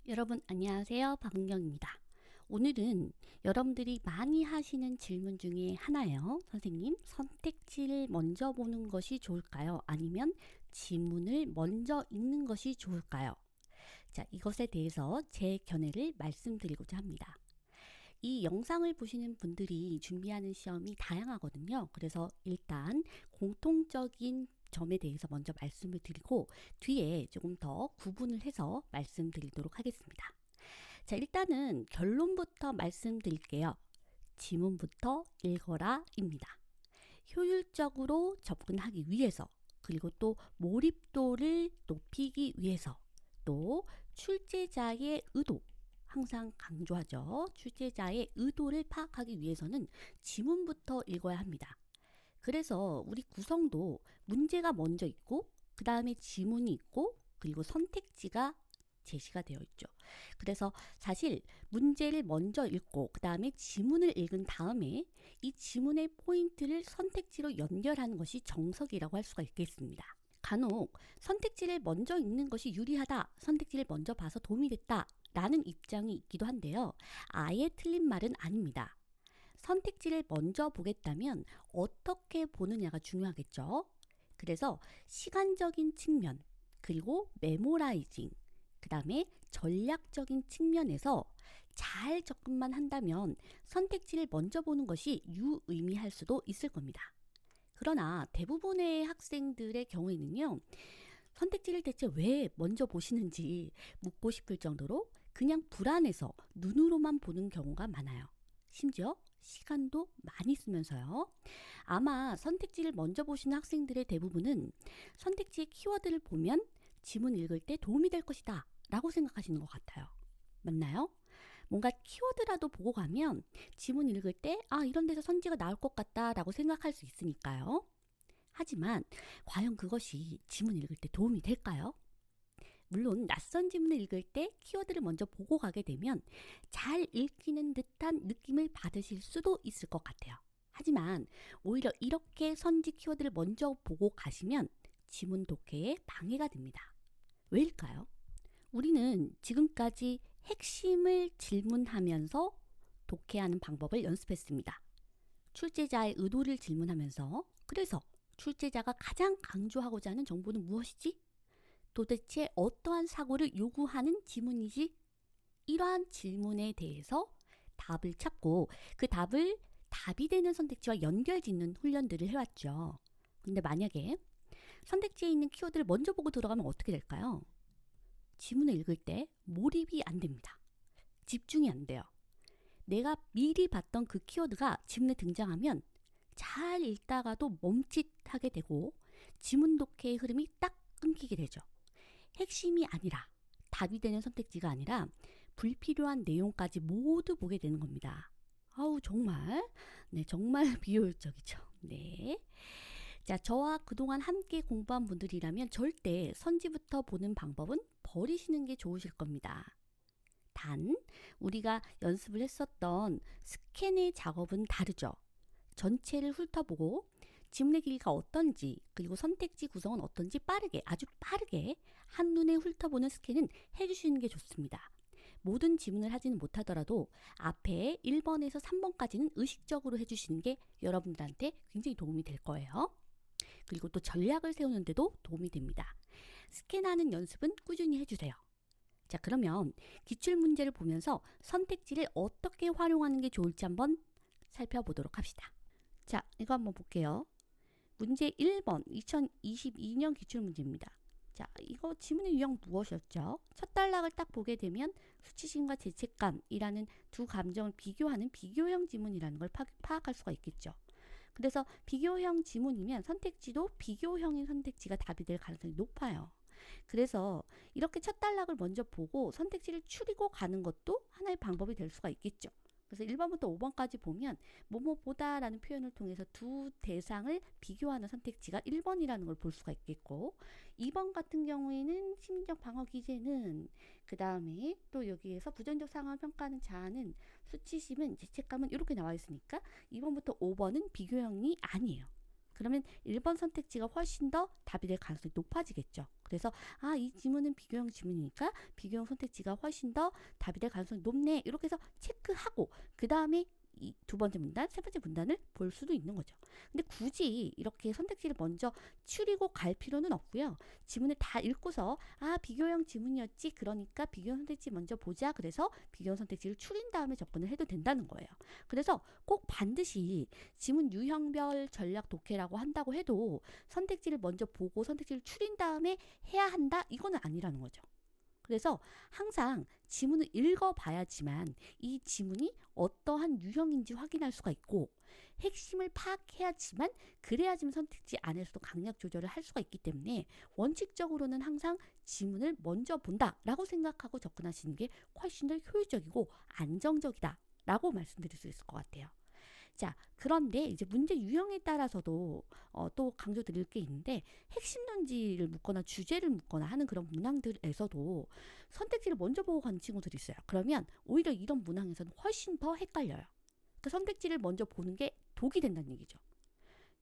여러분 안녕하세요. 박은경입니다. 오늘은 여러분들이 많이 하시는 질문 중에 하나예요. 선생님, 선택지를 먼저 보는 것이 좋을까요? 아니면 지문을 먼저 읽는 것이 좋을까요? 자, 이것에 대해서 제 견해를 말씀드리고자 합니다. 이 영상을 보시는 분들이 준비하는 시험이 다양하거든요. 그래서 일단 공통적인 점에 대해서 먼저 말씀을 드리고 뒤에 조금 더 구분을 해서 말씀드리도록 하겠습니다. 자, 일단은 결론부터 말씀드릴게요. 지문부터 읽어라입니다. 효율적으로 접근하기 위해서, 그리고 또 몰입도를 높이기 위해서, 또 출제자의 의도, 항상 강조하죠. 출제자의 의도를 파악하기 위해서는 지문부터 읽어야 합니다. 그래서 우리 구성도 문제가 먼저 있고, 그 다음에 지문이 있고, 그리고 선택지가 제시가 되어 있죠. 그래서 사실 문제를 먼저 읽고 그 다음에 지문을 읽은 다음에 이 지문의 포인트를 선택지로 연결하는 것이 정석이라고 할 수가 있겠습니다. 간혹 선택지를 먼저 읽는 것이 유리하다, 선택지를 먼저 봐서 도움이 됐다 라는 입장이 있기도 한데요. 아예 틀린 말은 아닙니다. 선택지를 먼저 보겠다면 어떻게 보느냐가 중요하겠죠. 그래서 시간적인 측면, 그리고 메모라이징, 그 다음에 전략적인 측면에서 잘 접근만 한다면 선택지를 먼저 보는 것이 유의미할 수도 있을 겁니다. 그러나 대부분의 학생들의 경우에는요, 선택지를 대체 왜 먼저 보시는지 묻고 싶을 정도로 그냥 불안해서 눈으로만 보는 경우가 많아요. 심지어 시간도 많이 쓰면서요. 아마 선택지를 먼저 보시는 학생들의 대부분은 선택지의 키워드를 보면 지문 읽을 때 도움이 될 것이다 라고 생각하시는 것 같아요. 맞나요? 뭔가 키워드라도 보고 가면 지문 읽을 때 이런 데서 선지가 나올 것 같다 라고 생각할 수 있으니까요. 하지만 과연 그것이 지문 읽을 때 도움이 될까요? 물론 낯선 지문을 읽을 때 키워드를 먼저 보고 가게 되면 잘 읽히는 듯한 느낌을 받으실 수도 있을 것 같아요. 하지만 오히려 이렇게 선지 키워드를 먼저 보고 가시면 지문 독해에 방해가 됩니다. 왜일까요? 우리는 지금까지 핵심을 질문하면서 독해하는 방법을 연습했습니다. 출제자의 의도를 질문하면서, 그래서 출제자가 가장 강조하고자 하는 정보는 무엇이지? 도대체 어떠한 사고를 요구하는 지문이지? 이러한 질문에 대해서 답을 찾고 그 답을 답이 되는 선택지와 연결짓는 훈련들을 해왔죠. 근데 만약에 선택지에 있는 키워드를 먼저 보고 들어가면 어떻게 될까요? 지문을 읽을 때 몰입이 안 됩니다. 집중이 안 돼요. 내가 미리 봤던 그 키워드가 지문에 등장하면 잘 읽다가도 멈칫하게 되고 지문 독해의 흐름이 딱 끊기게 되죠. 핵심이 아니라, 답이 되는 선택지가 아니라 불필요한 내용까지 모두 보게 되는 겁니다. 정말 정말 비효율적이죠. 네. 자, 저와 그동안 함께 공부한 분들이라면 절대 선지부터 보는 방법은 버리시는 게 좋으실 겁니다. 단, 우리가 연습을 했었던 스캔의 작업은 다르죠. 전체를 훑어보고 지문의 길이가 어떤지, 그리고 선택지 구성은 어떤지 아주 빠르게 한눈에 훑어보는 스캔은 해주시는 게 좋습니다. 모든 지문을 하지는 못하더라도 앞에 1번에서 3번까지는 의식적으로 해주시는 게 여러분들한테 굉장히 도움이 될 거예요. 그리고 또 전략을 세우는데도 도움이 됩니다. 스캔하는 연습은 꾸준히 해주세요. 자, 그러면 기출문제를 보면서 선택지를 어떻게 활용하는 게 좋을지 한번 살펴보도록 합시다. 자, 이거 한번 볼게요. 문제 1번 2022년 기출문제입니다. 자, 이거 지문의 유형 무엇이었죠? 첫 단락을 딱 보게 되면 수치심과 죄책감이라는 두 감정을 비교하는 비교형 지문이라는 걸 파악할 수가 있겠죠. 그래서 비교형 지문이면 선택지도 비교형인 선택지가 답이 될 가능성이 높아요. 그래서 이렇게 첫 단락을 먼저 보고 선택지를 추리고 가는 것도 하나의 방법이 될 수가 있겠죠. 그래서 1번부터 5번까지 보면 뭐뭐보다 라는 표현을 통해서 두 대상을 비교하는 선택지가 1번이라는 걸 볼 수가 있겠고, 2번 같은 경우에는 심리적 방어 기제는, 그 다음에 또 여기에서 부정적 상황을 평가하는 자아는, 수치심은, 죄책감은 이렇게 나와 있으니까 2번부터 5번은 비교형이 아니에요. 그러면 1번 선택지가 훨씬 더 답이 될 가능성이 높아지겠죠. 그래서 이 지문은 비교형 지문이니까 비교형 선택지가 훨씬 더 답이 될 가능성이 높네. 이렇게 해서 체크하고 그 다음에 이 두 번째 문단, 세 번째 문단을 볼 수도 있는 거죠. 근데 굳이 이렇게 선택지를 먼저 추리고 갈 필요는 없고요. 지문을 다 읽고서 비교형 지문이었지. 그러니까 비교형 선택지 먼저 보자. 그래서 비교형 선택지를 추린 다음에 접근을 해도 된다는 거예요. 그래서 꼭 반드시 지문 유형별 전략 독해라고 한다고 해도 선택지를 먼저 보고 선택지를 추린 다음에 해야 한다? 이거는 아니라는 거죠. 그래서 항상 지문을 읽어봐야지만 이 지문이 어떠한 유형인지 확인할 수가 있고 핵심을 파악해야지만 그래야지만 선택지 안에서도 강약 조절을 할 수가 있기 때문에 원칙적으로는 항상 지문을 먼저 본다라고 생각하고 접근하시는 게 훨씬 더 효율적이고 안정적이다 라고 말씀드릴 수 있을 것 같아요. 자, 그런데 이제 문제 유형에 따라서도 또 강조드릴 게 있는데 핵심 논지를 묻거나 주제를 묻거나 하는 그런 문항들에서도 선택지를 먼저 보고 간 친구들이 있어요. 그러면 오히려 이런 문항에서는 훨씬 더 헷갈려요. 그 선택지를 먼저 보는 게 독이 된다는 얘기죠.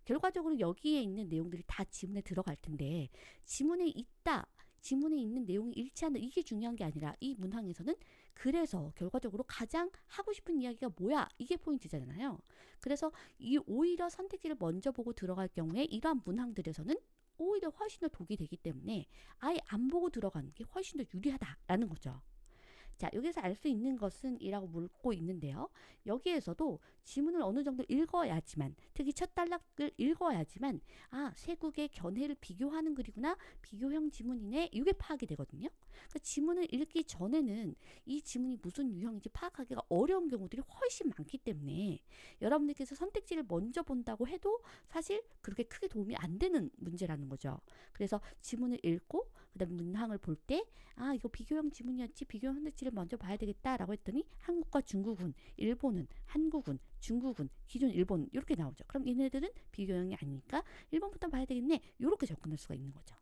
결과적으로 여기에 있는 내용들이 다 지문에 들어갈 텐데 지문에 있는 내용이 일치하는 이게 중요한 게 아니라 이 문항에서는 그래서 결과적으로 가장 하고 싶은 이야기가 뭐야? 이게 포인트잖아요. 그래서 오히려 선택지를 먼저 보고 들어갈 경우에 이러한 문항들에서는 오히려 훨씬 더 독이 되기 때문에 아예 안 보고 들어가는 게 훨씬 더 유리하다라는 거죠. 자, 여기서 알 수 있는 것은 이라고 묻고 있는데요. 여기에서도 지문을 어느 정도 읽어야지만, 특히 첫 단락을 읽어야지만 세국의 견해를 비교하는 글이구나, 비교형 지문이네, 이게 파악이 되거든요. 그러니까 지문을 읽기 전에는 이 지문이 무슨 유형인지 파악하기가 어려운 경우들이 훨씬 많기 때문에 여러분들께서 선택지를 먼저 본다고 해도 사실 그렇게 크게 도움이 안 되는 문제라는 거죠. 그래서 지문을 읽고 그 다음에 문항을 볼 때 이거 비교형 지문이었지, 비교형 선택지를 먼저 봐야 되겠다라고 했더니 한국과 중국은, 일본은, 한국은, 중국은, 기존 일본 이렇게 나오죠. 그럼 얘네들은 비교형이 아니니까 일본부터 봐야 되겠네. 이렇게 접근할 수가 있는 거죠.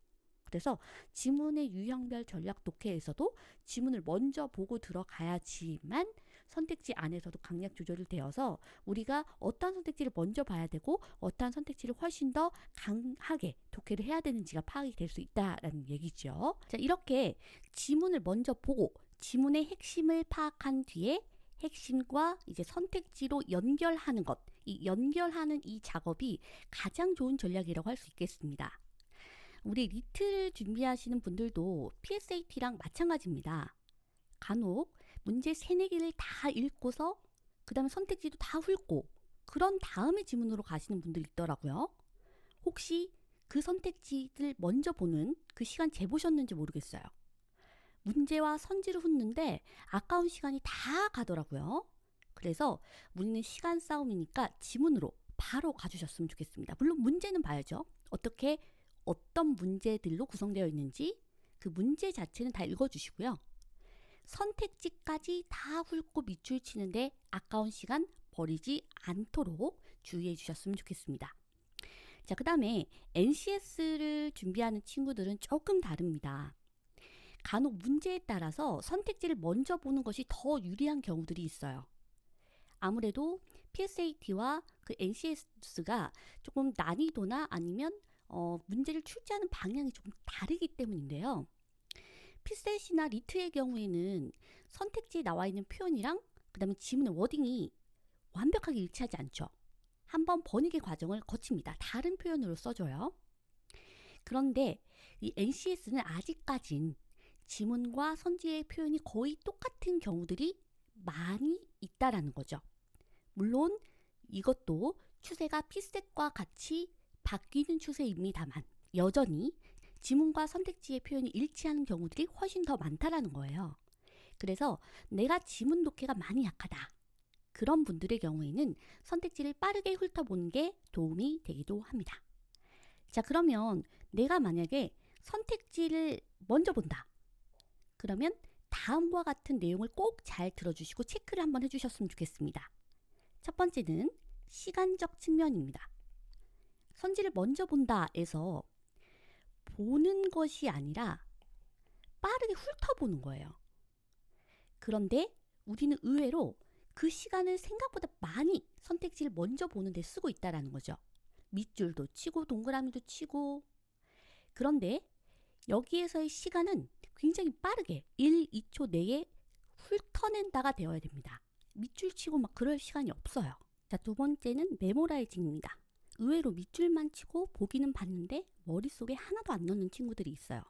그래서 지문의 유형별 전략 독해에서도 지문을 먼저 보고 들어가야지만 선택지 안에서도 강약 조절이 되어서 우리가 어떠한 선택지를 먼저 봐야 되고 어떠한 선택지를 훨씬 더 강하게 독해를 해야 되는지가 파악이 될 수 있다라는 얘기죠. 자, 이렇게 지문을 먼저 보고 지문의 핵심을 파악한 뒤에 핵심과 이제 선택지로 연결하는 것, 이 연결하는 이 작업이 가장 좋은 전략이라고 할 수 있겠습니다. 우리 리트를 준비하시는 분들도 PSAT랑 마찬가지입니다. 간혹 문제 3-4개를 다 읽고서 그 다음에 선택지도 다 훑고 그런 다음에 지문으로 가시는 분들이 있더라고요. 혹시 그 선택지를 먼저 보는 그 시간 재보셨는지 모르겠어요. 문제와 선지를 훑는데 아까운 시간이 다 가더라고요. 그래서 우리는 시간 싸움이니까 지문으로 바로 가주셨으면 좋겠습니다. 물론 문제는 봐야죠. 어떤 문제들로 구성되어 있는지 그 문제 자체는 다 읽어주시고요. 선택지까지 다 훑고 밑줄 치는데 아까운 시간 버리지 않도록 주의해 주셨으면 좋겠습니다. 자, 그 다음에 NCS를 준비하는 친구들은 조금 다릅니다. 간혹 문제에 따라서 선택지를 먼저 보는 것이 더 유리한 경우들이 있어요. 아무래도 PSAT와 그 NCS가 조금 난이도나 아니면 문제를 출제하는 방향이 조금 다르기 때문인데요. 피셋이나 리트의 경우에는 선택지에 나와 있는 표현이랑 그 다음에 지문의 워딩이 완벽하게 일치하지 않죠. 한번 번역의 과정을 거칩니다. 다른 표현으로 써줘요. 그런데 이 NCS는 아직까진 지문과 선지의 표현이 거의 똑같은 경우들이 많이 있다라는 거죠. 물론 이것도 추세가 피셋과 같이 바뀌는 추세입니다만 여전히 지문과 선택지의 표현이 일치하는 경우들이 훨씬 더 많다라는 거예요. 그래서 내가 지문 독해가 많이 약하다. 그런 분들의 경우에는 선택지를 빠르게 훑어보는 게 도움이 되기도 합니다. 자, 그러면 내가 만약에 선택지를 먼저 본다. 그러면 다음과 같은 내용을 꼭 잘 들어주시고 체크를 한번 해주셨으면 좋겠습니다. 첫 번째는 시간적 측면입니다. 선지를 먼저 본다에서 보는 것이 아니라 빠르게 훑어보는 거예요. 그런데 우리는 의외로 그 시간을 생각보다 많이 선택지를 먼저 보는 데 쓰고 있다는 거죠. 밑줄도 치고 동그라미도 치고. 그런데 여기에서의 시간은 굉장히 빠르게 1, 2초 내에 훑어낸다가 되어야 됩니다. 밑줄 치고 막 그럴 시간이 없어요. 자, 두 번째는 메모라이징입니다. 의외로 밑줄만 치고 보기는 봤는데 머릿속에 하나도 안 넣는 친구들이 있어요.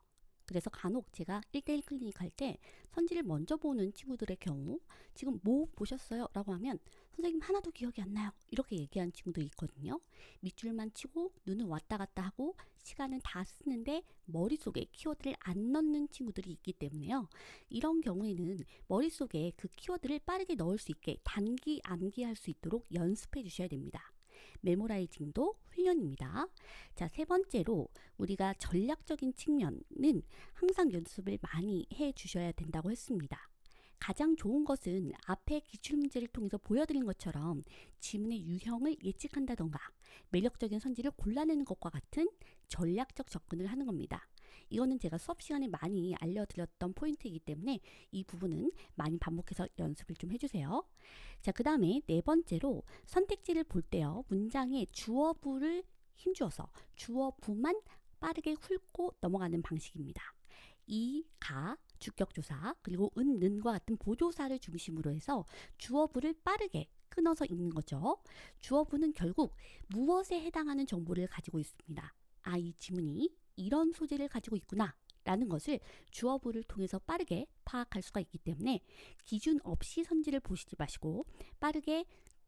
그래서 간혹 제가 1대1 클리닉 할 때 선지를 먼저 보는 친구들의 경우 지금 뭐 보셨어요? 라고 하면 선생님 하나도 기억이 안 나요. 이렇게 얘기하는 친구들이 있거든요. 밑줄만 치고 눈을 왔다 갔다 하고 시간은 다 쓰는데 머릿속에 키워드를 안 넣는 친구들이 있기 때문에요. 이런 경우에는 머릿속에 그 키워드를 빠르게 넣을 수 있게 단기 암기할 수 있도록 연습해 주셔야 됩니다. 메모라이징도 훈련입니다. 자, 세 번째로 우리가 전략적인 측면은 항상 연습을 많이 해 주셔야 된다고 했습니다. 가장 좋은 것은 앞에 기출문제를 통해서 보여드린 것처럼 지문의 유형을 예측한다던가 매력적인 선지를 골라내는 것과 같은 전략적 접근을 하는 겁니다. 이거는 제가 수업 시간에 많이 알려드렸던 포인트이기 때문에 이 부분은 많이 반복해서 연습을 좀 해주세요. 자, 그 다음에 네 번째로 선택지를 볼 때요. 문장에 주어부를 힘주어서 주어부만 빠르게 훑고 넘어가는 방식입니다. 이, 가, 주격조사, 그리고 은, 는과 같은 보조사를 중심으로 해서 주어부를 빠르게 끊어서 읽는 거죠. 주어부는 결국 무엇에 해당하는 정보를 가지고 있습니다. 아, 이 지문이 이런 소재를 가지고 있구나 라는 것을 주어부를 통해서 빠르게 파악할 수가 있기 때문에 기준 없이 선지를 보시지 마시고 빠르게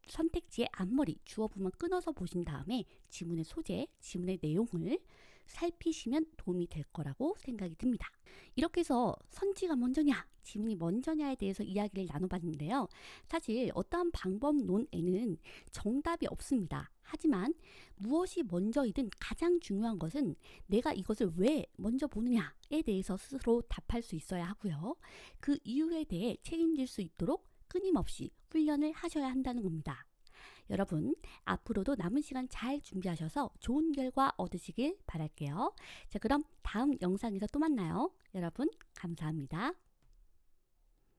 선택지의 앞머리 주어부만 끊어서 보신 다음에 지문의 소재, 지문의 내용을 살피시면 도움이 될 거라고 생각이 듭니다. 이렇게 해서 선지가 먼저냐, 지문이 먼저냐에 대해서 이야기를 나눠봤는데요. 사실 어떠한 방법론에는 정답이 없습니다. 하지만 무엇이 먼저이든 가장 중요한 것은 내가 이것을 왜 먼저 보느냐에 대해서 스스로 답할 수 있어야 하고요. 그 이유에 대해 책임질 수 있도록 끊임없이 훈련을 하셔야 한다는 겁니다. 여러분, 앞으로도 남은 시간 잘 준비하셔서 좋은 결과 얻으시길 바랄게요. 자, 그럼 다음 영상에서 또 만나요. 여러분, 감사합니다.